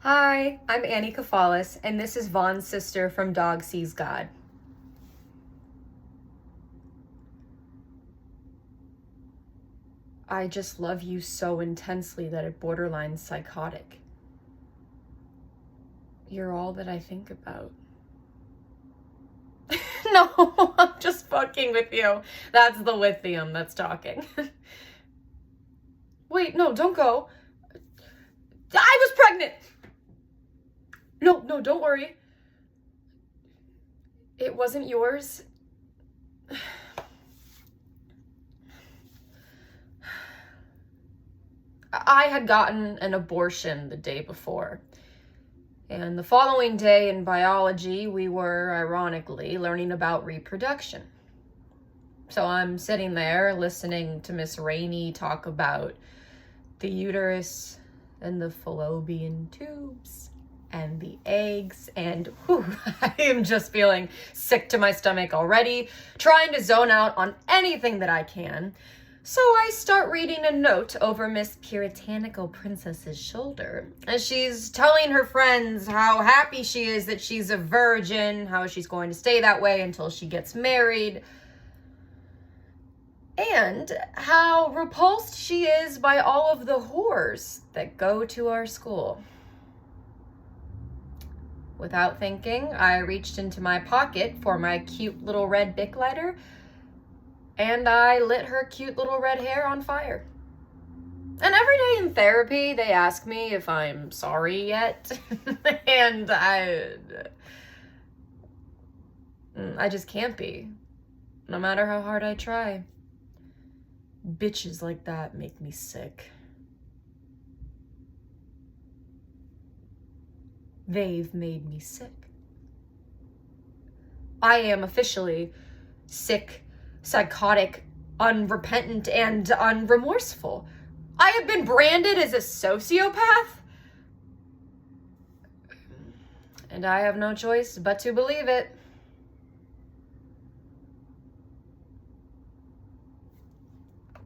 Hi, I'm Annie Kefalas, and this is Vaughn's sister from Dog Sees God. I just love you so intensely that it borderlines psychotic. You're all that I think about. No, I'm just fucking with you. That's the lithium that's talking. Wait, no, don't go. I was pregnant! No, don't worry. It wasn't yours. I had gotten an abortion the day before. And the following day in biology, we were, ironically, learning about reproduction. So I'm sitting there listening to Miss Rainey talk about the uterus and the fallopian tubes and the eggs, and whew, I am just feeling sick to my stomach already, trying to zone out on anything that I can. So I start reading a note over Miss Puritanical Princess's shoulder as she's telling her friends how happy she is that she's a virgin, how she's going to stay that way until she gets married, and how repulsed she is by all of the whores that go to our school. Without thinking, I reached into my pocket for my cute little red Bic lighter, and I lit her cute little red hair on fire. And every day in therapy, they ask me if I'm sorry yet. And I just can't be, no matter how hard I try. Bitches like that make me sick. They've made me sick. I am officially sick, psychotic, unrepentant, and unremorseful. I have been branded as a sociopath, and I have no choice but to believe it.